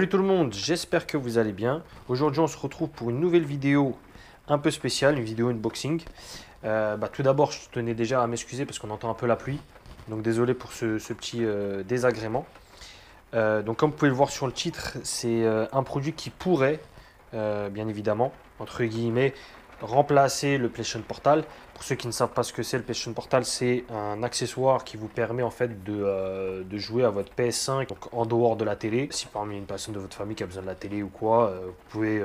Salut tout le monde, j'espère que vous allez bien. Aujourd'hui on se retrouve pour une nouvelle vidéo un peu spéciale, une vidéo unboxing. Tout d'abord je tenais déjà à m'excuser parce qu'on entend un peu la pluie. Donc désolé pour ce petit désagrément. Donc comme vous pouvez le voir sur le titre, c'est un produit qui pourrait, bien évidemment, entre guillemets, remplacer le PlayStation Portal. Pour ceux qui ne savent pas ce que c'est, le PlayStation Portal, c'est un accessoire qui vous permet en fait de jouer à votre PS5 donc en dehors de la télé. Si parmi une personne de votre famille qui a besoin de la télé ou quoi, vous pouvez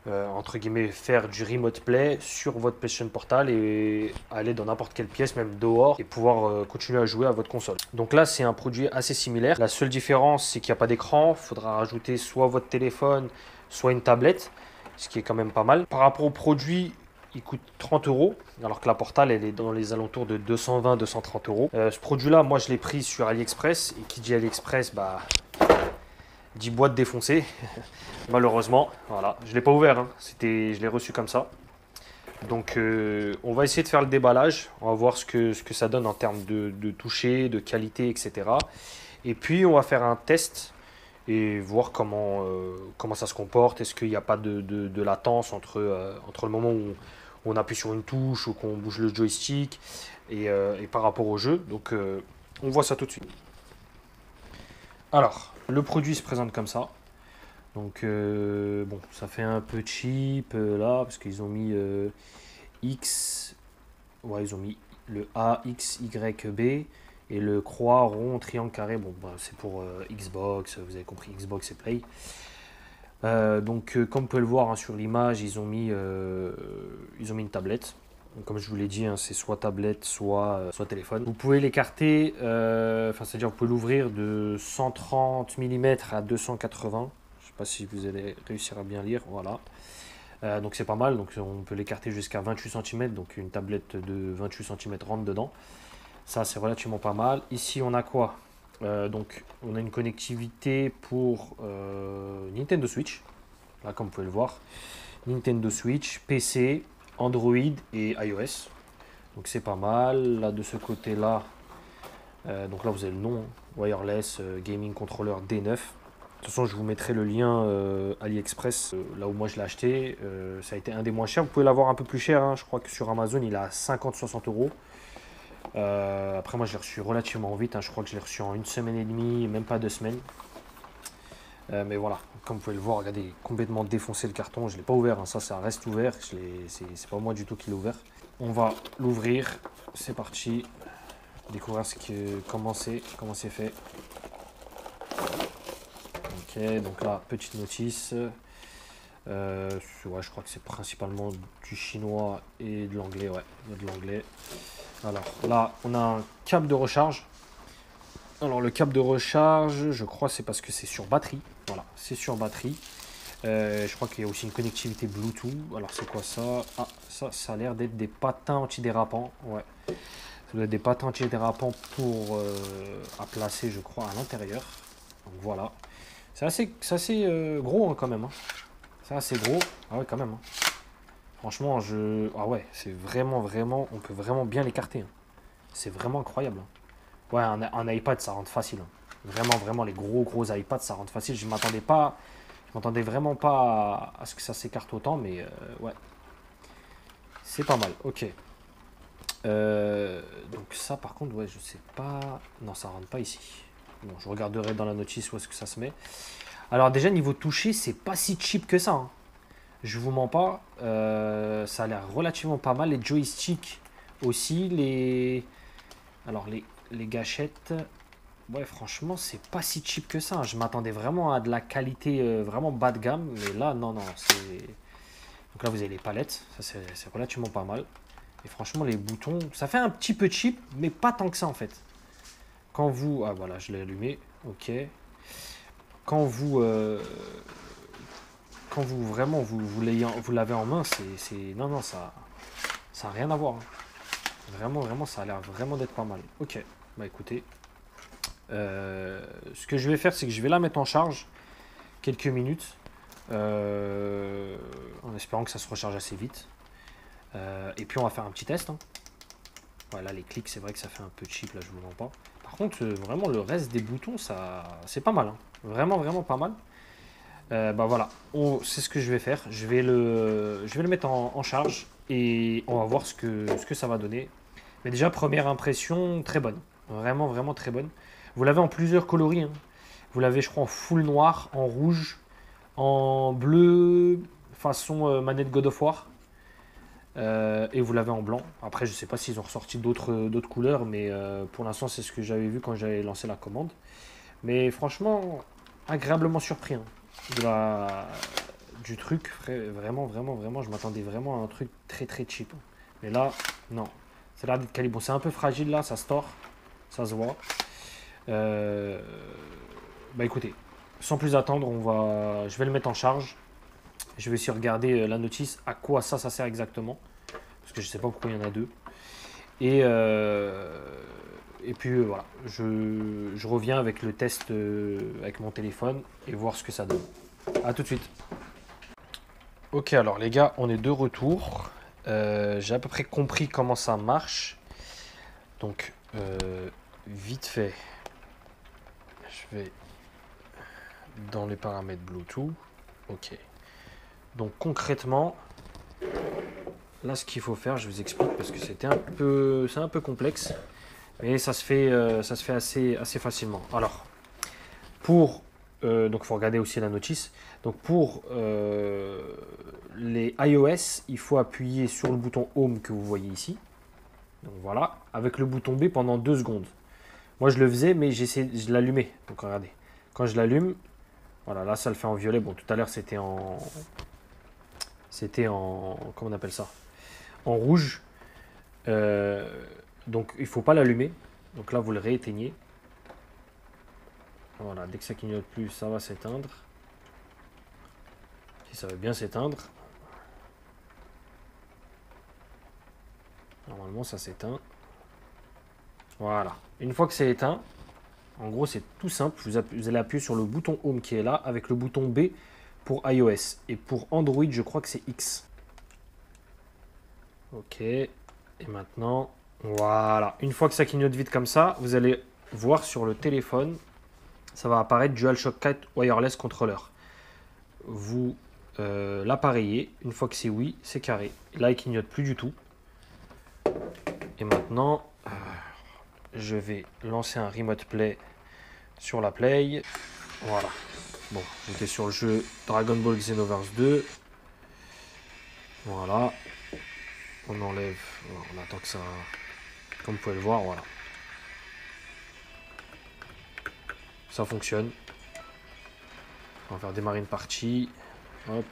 entre guillemets faire du remote play sur votre PlayStation Portal et aller dans n'importe quelle pièce, même dehors, et pouvoir continuer à jouer à votre console. Donc là, c'est un produit assez similaire. La seule différence, c'est qu'il n'y a pas d'écran. Il faudra rajouter soit votre téléphone, soit une tablette, ce qui est quand même pas mal. Par rapport au produit, il coûte 30 euros, alors que la Portal, elle est dans les alentours de 220-230 euros. Ce produit-là, moi, je l'ai pris sur AliExpress. Et qui dit AliExpress, 10 boîtes défoncées, malheureusement. Voilà, je ne l'ai pas ouvert, hein. Je l'ai reçu comme ça. Donc, on va essayer de faire le déballage. On va voir ce que ça donne en termes de toucher, de qualité, etc. Et puis, on va faire un test et voir comment ça se comporte. Est-ce qu'il n'y a pas de latence entre le moment où on appuie sur une touche ou qu'on bouge le joystick et par rapport au jeu. Donc, on voit ça tout de suite. Alors, le produit se présente comme ça. Donc, bon, ça fait un peu cheap là, parce qu'ils ont mis X. Ouais, ils ont mis le A, X, Y, B. Et le croix, rond, triangle, carré. Bon, c'est pour Xbox, vous avez compris, Xbox et Play. Comme vous pouvez le voir hein, sur l'image, ils ont mis une tablette. Donc, comme je vous l'ai dit, hein, c'est soit tablette, soit téléphone. Vous pouvez l'écarter, c'est-à-dire vous pouvez l'ouvrir de 130 mm à 280. Je ne sais pas si vous allez réussir à bien lire. Voilà. Donc c'est pas mal. Donc on peut l'écarter jusqu'à 28 cm. Donc une tablette de 28 cm rentre dedans. Ça c'est relativement pas mal. Ici on a quoi? Donc on a une connectivité pour Nintendo Switch. Là comme vous pouvez le voir. Nintendo Switch, PC, Android et iOS. Donc c'est pas mal. Là de ce côté-là, donc là vous avez le nom, hein. Wireless Gaming Controller D9. De toute façon, je vous mettrai le lien AliExpress, là où moi je l'ai acheté. Ça a été un des moins chers. Vous pouvez l'avoir un peu plus cher, hein. Je crois que sur Amazon, il est à 50-60 euros. Après, moi, je l'ai reçu relativement vite, hein. Je crois que je l'ai reçu en une semaine et demie, même pas 2 semaines. Mais voilà, comme vous pouvez le voir, regardez, complètement défoncé le carton. Je ne l'ai pas ouvert, hein. Ça reste ouvert. C'est pas moi du tout qui l'ai ouvert. On va l'ouvrir. C'est parti. Découvrir comment c'est fait. Ok, donc là, petite notice. Ouais, je crois que c'est principalement du chinois et de l'anglais. Ouais, il y a de l'anglais. Alors là, on a un câble de recharge. Alors le câble de recharge, je crois c'est parce que c'est sur batterie. Voilà, c'est sur batterie. Je crois qu'il y a aussi une connectivité Bluetooth. Alors c'est quoi ça? Ah, ça a l'air d'être des patins antidérapants. Ouais, ça doit être des patins antidérapants pour à placer, je crois, à l'intérieur. Donc voilà. C'est assez gros hein, quand même. Hein. C'est assez gros. Ah ouais, quand même. Hein. Franchement, ah ouais, c'est vraiment, on peut vraiment bien l'écarter. Hein. C'est vraiment incroyable. Hein. Ouais, un iPad, ça rentre facile. Hein. Vraiment, les gros iPads, ça rentre facile. Je m'attendais vraiment pas à ce que ça s'écarte autant, mais ouais, c'est pas mal. Ok. Donc ça, par contre, ouais, je sais pas. Non, ça rentre pas ici. Bon, je regarderai dans la notice où est-ce que ça se met. Alors déjà, niveau toucher, c'est pas si cheap que ça. Hein. Je vous mens pas. Ça a l'air relativement pas mal. Les joysticks aussi. Alors, les gâchettes. Ouais, franchement, c'est pas si cheap que ça. Je m'attendais vraiment à de la qualité vraiment bas de gamme. Mais là, non. Donc là, vous avez les palettes. Ça, c'est relativement pas mal. Et franchement, les boutons, ça fait un petit peu cheap, mais pas tant que ça en fait. Quand vous... Ah voilà, je l'ai allumé. Ok. Quand vous... Quand vous vraiment vous l'avez en main, non, ça n'a rien à voir. Hein. Vraiment, ça a l'air vraiment d'être pas mal. Ok, bah écoutez. Ce que je vais faire, c'est que je vais la mettre en charge quelques minutes. En espérant que ça se recharge assez vite. Et puis on va faire un petit test. Hein. Voilà, les clics, c'est vrai que ça fait un peu cheap, là, je vous mens pas. Par contre, vraiment, le reste des boutons, c'est pas mal. Hein. Vraiment pas mal. Bah voilà, c'est ce que je vais faire. Je vais le mettre en charge et on va voir ce que ça va donner. Mais déjà, première impression, très bonne. Vraiment, vraiment très bonne. Vous l'avez en plusieurs coloris, hein. Vous l'avez, je crois, en full noir, en rouge, en bleu, façon manette God of War. Et vous l'avez en blanc. Après, je sais pas s'ils ont ressorti d'autres couleurs, mais pour l'instant, c'est ce que j'avais vu quand j'avais lancé la commande. Mais franchement, agréablement surpris, hein, de du truc. Vraiment, vraiment, vraiment, je m'attendais vraiment à un truc très, très cheap. Mais là, non. Ça a l'air d'être quali. Bon, c'est un peu fragile là, ça se tord, ça se voit. Euh, Bah écoutez, sans plus attendre, je vais le mettre en charge. Je vais aussi regarder la notice, à quoi ça sert exactement. Parce que je sais pas pourquoi il y en a deux. Et, et puis voilà, je reviens avec le test avec mon téléphone et voir ce que ça donne. A tout de suite. Ok, alors les gars, on est de retour. J'ai à peu près compris comment ça marche. Donc, vite fait, je vais dans les paramètres Bluetooth. Ok. Donc concrètement, là ce qu'il faut faire, je vous explique parce que c'est un peu complexe, mais ça se fait assez facilement. Alors, donc il faut regarder aussi la notice. Donc pour les iOS, il faut appuyer sur le bouton Home que vous voyez ici. Donc voilà, avec le bouton B pendant 2 secondes. Moi je le faisais, mais je l'allumais. Donc regardez, quand je l'allume, voilà, là ça le fait en violet. Bon, tout à l'heure c'était en, comment on appelle ça? En rouge. Euh, donc il ne faut pas l'allumer. Donc là vous le rééteignez. Voilà, dès que ça clignote plus, ça va s'éteindre. Si ça veut bien s'éteindre. Normalement ça s'éteint. Voilà. Une fois que c'est éteint, en gros c'est tout simple. Vous allez appuyer sur le bouton Home qui est là avec le bouton B pour iOS. Et pour Android, je crois que c'est X. Ok. Et maintenant, voilà. Une fois que ça clignote vite comme ça, vous allez voir sur le téléphone, ça va apparaître DualShock 4 Wireless Controller. Vous l'appareillez. Une fois que c'est oui, c'est carré. Là, il clignote plus du tout. Et maintenant, je vais lancer un Remote Play sur la Play. Voilà. Bon, j'étais sur le jeu Dragon Ball Xenoverse 2. Voilà. On enlève. On attend que ça. Comme vous pouvez le voir, voilà. Ça fonctionne. On va faire démarrer une partie. Hop.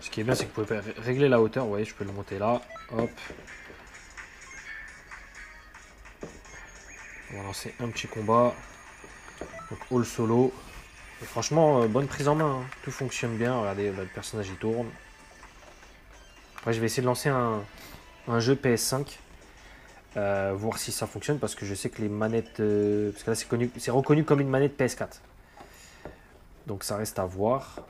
Ce qui est bien, c'est que vous pouvez régler la hauteur. Vous voyez, je peux le monter là. Hop. On va lancer un petit combat. Donc all solo. Et franchement, bonne prise en main, hein. Tout fonctionne bien. Regardez, le personnage il tourne. Après, je vais essayer de lancer un jeu PS5. Voir si ça fonctionne. Parce que je sais que les manettes. Parce que là, c'est reconnu comme une manette PS4. Donc ça reste à voir.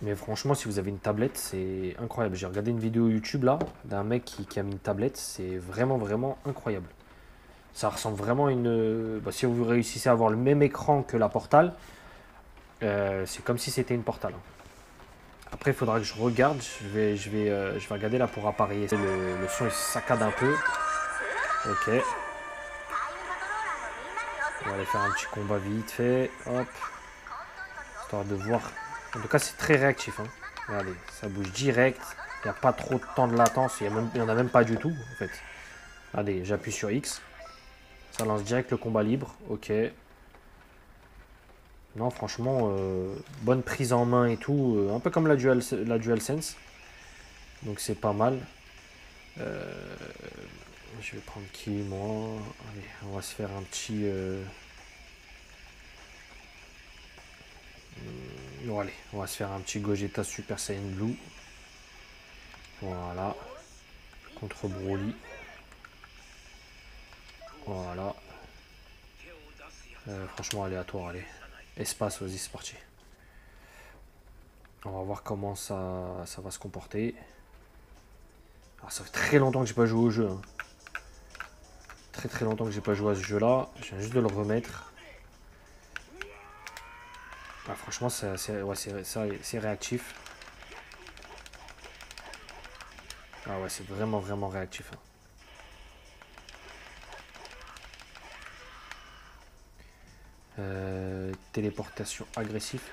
Mais franchement, si vous avez une tablette, c'est incroyable. J'ai regardé une vidéo YouTube là, d'un mec qui a mis une tablette. C'est vraiment, vraiment incroyable. Ça ressemble vraiment à une. Bah, si vous réussissez à avoir le même écran que la Portal, c'est comme si c'était une Portal, hein. Après, il faudra que je regarde. Je vais regarder là pour appareiller. Le son il saccade un peu. Ok. On va aller faire un petit combat vite fait. Hop. Histoire de voir. En tout cas, c'est très réactif, hein. Regardez, ça bouge direct. Il n'y a pas trop de temps de latence. Il n'y en a même pas du tout, en fait. Regardez, j'appuie sur X. Ça lance direct le combat libre. Ok. Non, franchement, bonne prise en main et tout. Un peu comme la DualSense. Donc c'est pas mal. Je vais prendre qui, moi? Allez, on va se faire un petit... Bon, allez, on va se faire un petit Gogeta Super Saiyan Blue. Voilà. Contre Broly. Voilà. Franchement, aléatoire, allez. Espace, vas-y, c'est parti. On va voir comment ça va se comporter. Alors, ça fait très longtemps que j'ai pas joué au jeu, hein. Très longtemps que j'ai pas joué à ce jeu là. Je viens juste de le remettre. Ah, franchement, c'est réactif. Ah ouais, c'est vraiment, vraiment réactif. Hein. Téléportation agressif.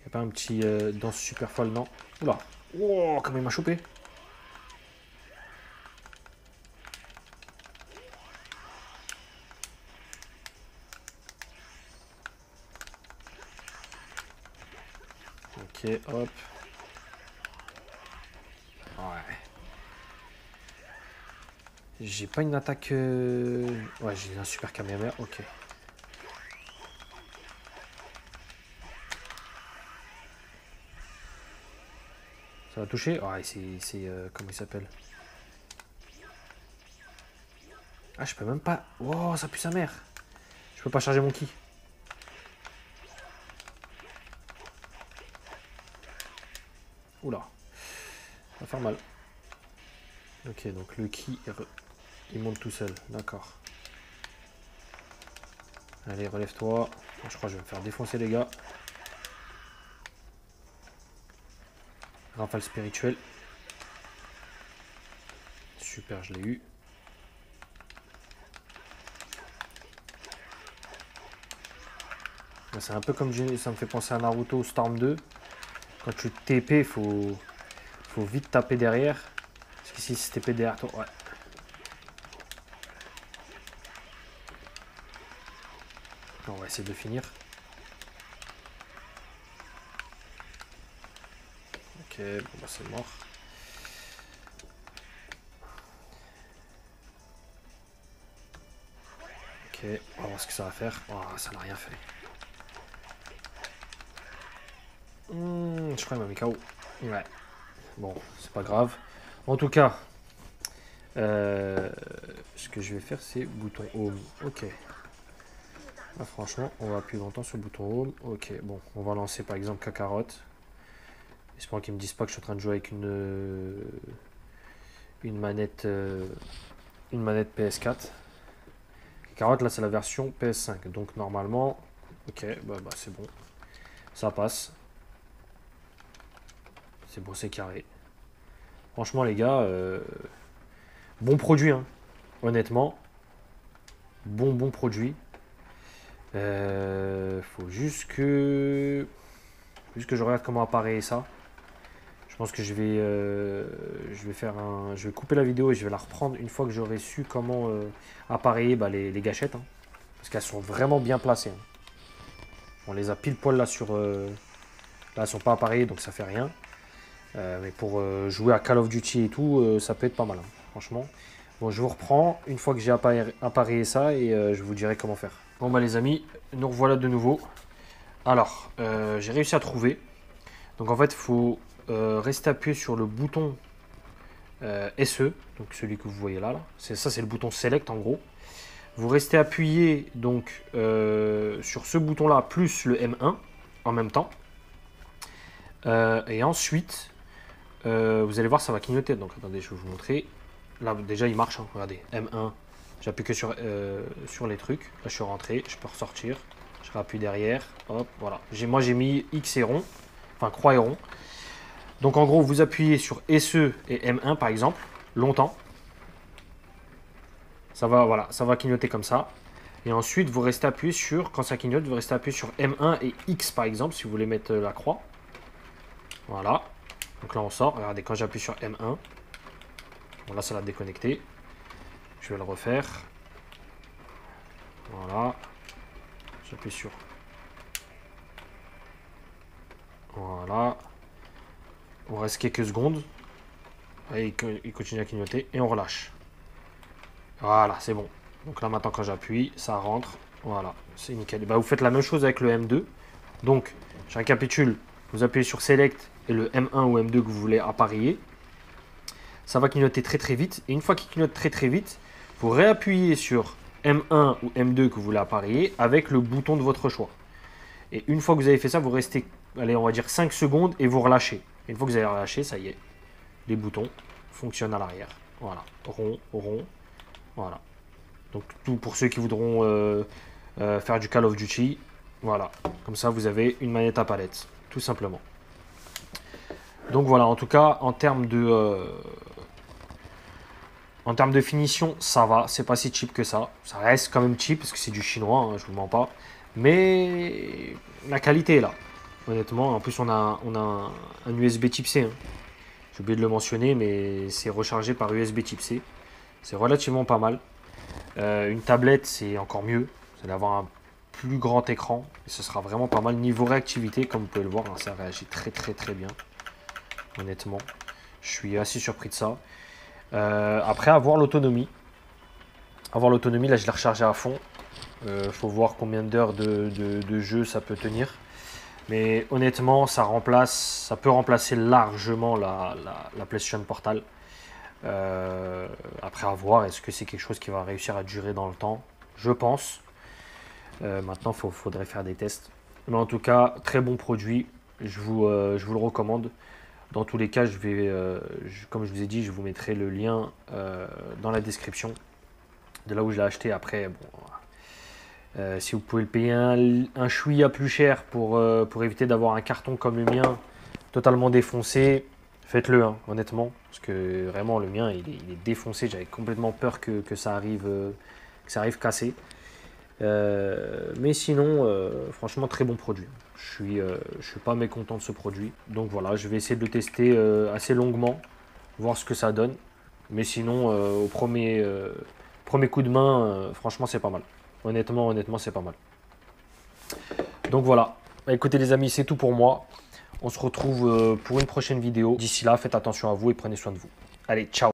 Y a pas un petit danse super folle, non? Oula. Oh, comme il m'a chopé. Ok, hop. Ouais. J'ai pas une attaque... Ouais, j'ai un super Kamehameha, ok. Ça va toucher? Ouais, c'est comment il s'appelle? Ah, je peux même pas... Oh, ça pue sa mère. Je peux pas charger mon ki. Oula. Ça va faire mal. Ok, donc le ki, il monte tout seul. D'accord. Allez, relève-toi. Je crois que je vais me faire défoncer, les gars. Rafale spirituelle. Super, je l'ai eu. C'est un peu comme ça me fait penser à Naruto Storm 2. Quand tu TP, faut vite taper derrière. Parce qu'ici, c'est TP derrière toi. Ouais. On va essayer de finir. Ok, bon bah c'est mort. Ok, on va voir ce que ça va faire. Oh, ça n'a rien fait. Je crois qu'il m'a mis KO. Ouais. Bon, c'est pas grave. En tout cas, ce que je vais faire, c'est bouton home. Ok. Là, franchement, on va appuyer longtemps sur le bouton home. Ok, bon, on va lancer par exemple Kakarot. Espérons qu'ils me disent pas que je suis en train de jouer avec une manette PS4. Kakarot, là, c'est la version PS5. Donc, normalement, ok, bah c'est bon. Ça passe. C'est bon, c'est carré. Franchement, les gars, bon produit, hein. Honnêtement. Bon produit. Faut juste que je regarde comment apparaît ça. Je pense que je vais couper la vidéo et je vais la reprendre une fois que j'aurai su comment appareiller les gâchettes. Hein. Parce qu'elles sont vraiment bien placées. Hein. On les a pile poil là sur... là, elles sont pas appareillées donc ça fait rien. Mais pour jouer à Call of Duty et tout, ça peut être pas mal. Hein, franchement. Bon, je vous reprends une fois que j'ai appareillé ça et je vous dirai comment faire. Bon bah les amis, nous revoilà de nouveau. Alors, j'ai réussi à trouver. Donc en fait, il faut rester appuyé sur le bouton SE, donc celui que vous voyez là. Ça, c'est le bouton Select en gros. Vous restez appuyé donc sur ce bouton-là plus le M1 en même temps. Et ensuite, vous allez voir, ça va clignoter. Donc attendez, je vais vous montrer. Là déjà, il marche. Hein, regardez, M1. J'appuie que sur les trucs. Là, je suis rentré. Je peux ressortir. Je rappuie derrière. Hop, voilà. Moi, j'ai mis X et rond. Enfin, croix et rond. Donc, en gros, vous appuyez sur SE et M1, par exemple, longtemps. Ça va, voilà, ça va clignoter comme ça. Et ensuite, vous restez appuyé sur, quand ça clignote, vous restez appuyé sur M1 et X, par exemple, si vous voulez mettre la croix. Voilà. Donc là, on sort. Regardez, quand j'appuie sur M1, bon, là, ça l'a déconnecté. Je vais le refaire. Voilà. J'appuie sur. Voilà. On reste quelques secondes. Et il continue à clignoter. Et on relâche. Voilà, c'est bon. Donc là, maintenant, quand j'appuie, ça rentre. Voilà, c'est nickel. Bah, vous faites la même chose avec le M2. Donc, je récapitule. Vous appuyez sur Select et le M1 ou M2 que vous voulez appareiller. Ça va clignoter très très vite. Et une fois qu'il clignote très très vite, vous réappuyez sur M1 ou M2 que vous voulez appareiller avec le bouton de votre choix. Et une fois que vous avez fait ça, vous restez, allez, on va dire 5 secondes et vous relâchez. Et une fois que vous avez relâché, ça y est. les boutons fonctionnent à l'arrière. Voilà, rond, rond, voilà. Donc tout pour ceux qui voudront faire du Call of Duty, voilà. Comme ça, vous avez une manette à palette, tout simplement. Donc voilà, en tout cas, en termes de finition, ça va. C'est pas si cheap que ça. Ça reste quand même cheap parce que c'est du chinois, hein, je vous mens pas. Mais la qualité est là. Honnêtement, en plus, on a un USB Type C. Hein. J'ai oublié de le mentionner, mais c'est rechargé par USB Type C. C'est relativement pas mal. Une tablette, c'est encore mieux. Vous allez avoir un plus grand écran. Et ce sera vraiment pas mal. Niveau réactivité, comme vous pouvez le voir, hein, ça réagit très bien. Honnêtement, je suis assez surpris de ça. Après, avoir l'autonomie. Là, je l'ai rechargé à fond. Faut voir combien d'heures de jeu ça peut tenir. Mais honnêtement, ça peut remplacer largement la PlayStation Portal. Après, à voir, est-ce que c'est quelque chose qui va réussir à durer dans le temps? Je pense. Maintenant, faudrait faire des tests. Mais en tout cas, très bon produit. Je vous le recommande. Dans tous les cas, comme je vous ai dit, je vous mettrai le lien dans la description de là où je l'ai acheté. Après, bon, si vous pouvez le payer un chouïa plus cher pour éviter d'avoir un carton comme le mien totalement défoncé, faites-le, hein, honnêtement. Parce que vraiment, le mien, il est défoncé. J'avais complètement peur que ça arrive cassé. Mais sinon, franchement, très bon produit. Je suis pas mécontent de ce produit. Donc voilà, je vais essayer de le tester assez longuement, voir ce que ça donne. Mais sinon, au premier coup de main, franchement, c'est pas mal. Honnêtement, c'est pas mal. Donc voilà. Écoutez les amis, c'est tout pour moi. On se retrouve pour une prochaine vidéo. D'ici là, faites attention à vous et prenez soin de vous. Allez, ciao!